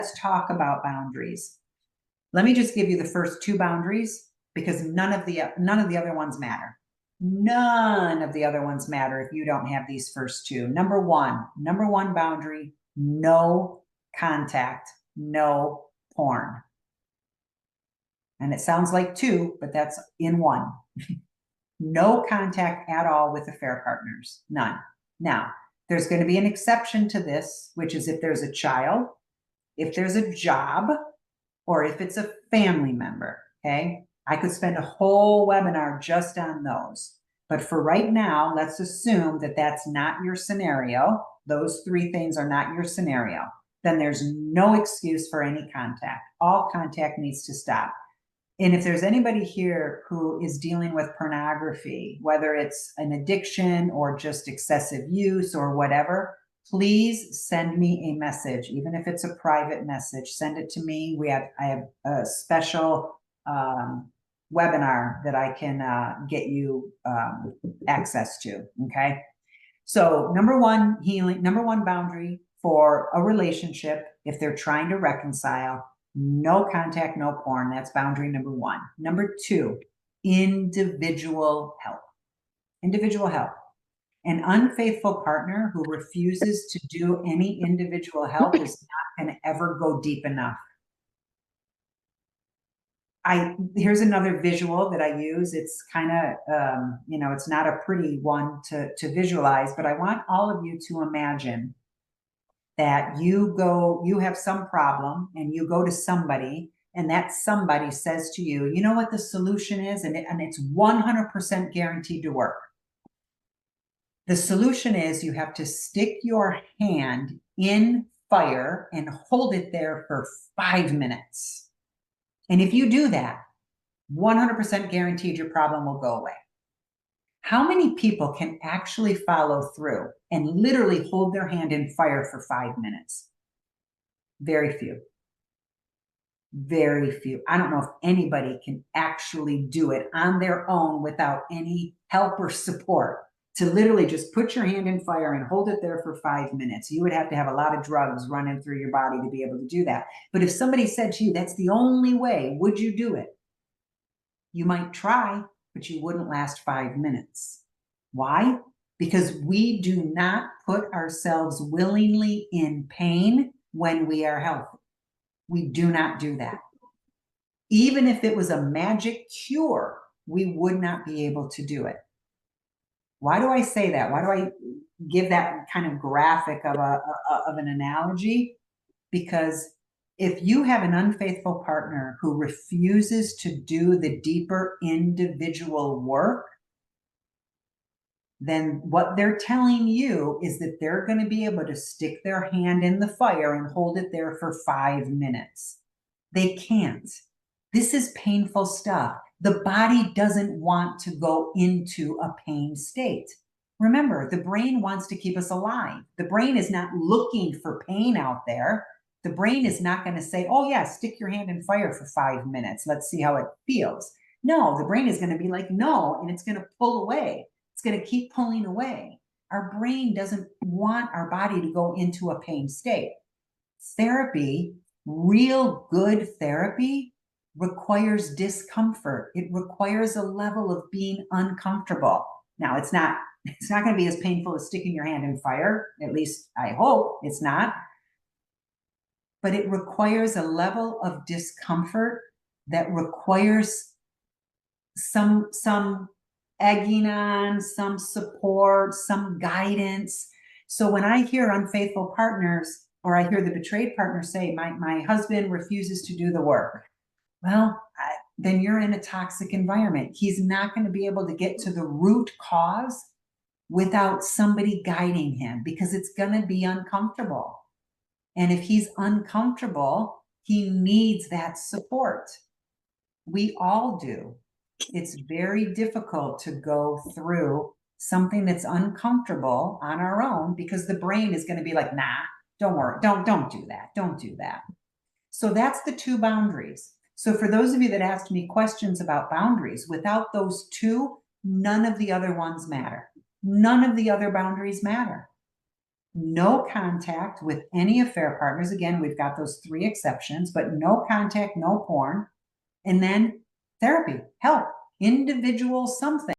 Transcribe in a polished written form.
let's talk about boundaries. Let me just give you the first two boundaries because none of the other ones matter. None of the other ones matter if you don't have these first two. Number one boundary, no contact, no porn. And it sounds like two, but that's in one. No contact at all with affair partners, none. Now, there's going to be an exception to this, which is if there's a child, if there's a job, or if it's a family member, okay? I could spend a whole webinar just on those. But for right now, let's assume that that's not your scenario. Those three things are not your scenario. Then there's no excuse for any contact. All contact needs to stop. And if there's anybody here who is dealing with pornography, whether it's an addiction or just excessive use or whatever, please send me a message, even if it's a private message. Send it to me. I have a special webinar that I can get you access to. Okay. So number one boundary for a relationship, if they're trying to reconcile, no contact, no porn. That's boundary number one. Number two, individual help. Individual help. An unfaithful partner who refuses to do any individual help is not going to ever go deep enough. Here's another visual that I use. It's kind of, it's not a pretty one to visualize, but I want all of you to imagine that you have some problem and you go to somebody and that somebody says to you, you know what the solution is? And it's 100% guaranteed to work. The solution is you have to stick your hand in fire and hold it there for 5 minutes. And if you do that, 100% guaranteed your problem will go away. How many people can actually follow through and literally hold their hand in fire for 5 minutes? Very few. Very few. I don't know if anybody can actually do it on their own without any help or support. To literally just put your hand in fire and hold it there for 5 minutes. You would have to have a lot of drugs running through your body to be able to do that. But if somebody said to you, that's the only way, would you do it? You might try, but you wouldn't last 5 minutes. Why? Because we do not put ourselves willingly in pain when we are healthy. We do not do that. Even if it was a magic cure, we would not be able to do it. Why do I say that? Why do I give that kind of graphic of an analogy? Because if you have an unfaithful partner who refuses to do the deeper individual work, then what they're telling you is that they're going to be able to stick their hand in the fire and hold it there for 5 minutes. They can't. This is painful stuff. The body doesn't want to go into a pain state. Remember, the brain wants to keep us alive. The brain is not looking for pain out there. The brain is not going to say, oh yeah, stick your hand in fire for 5 minutes. Let's see how it feels. No, the brain is going to be like, no, and it's going to pull away. It's going to keep pulling away. Our brain doesn't want our body to go into a pain state. Therapy, real good therapy, requires discomfort. It requires a level of being uncomfortable. Now, it's not going to be as painful as sticking your hand in fire. At least I hope it's not. But it requires a level of discomfort that requires some egging on, some support, some guidance. So when I hear unfaithful partners, or I hear the betrayed partner say, my husband refuses to do the work, well, then you're in a toxic environment. He's not going to be able to get to the root cause without somebody guiding him because it's going to be uncomfortable. And if he's uncomfortable, he needs that support. We all do. It's very difficult to go through something that's uncomfortable on our own because the brain is going to be like, nah, don't worry, don't do that. Don't do that. So that's the two boundaries. So for those of you that asked me questions about boundaries, without those two, none of the other ones matter. None of the other boundaries matter. no contact with any affair partners. Again, we've got those 3 exceptions, but no contact, no porn. And then therapy, help, individual something.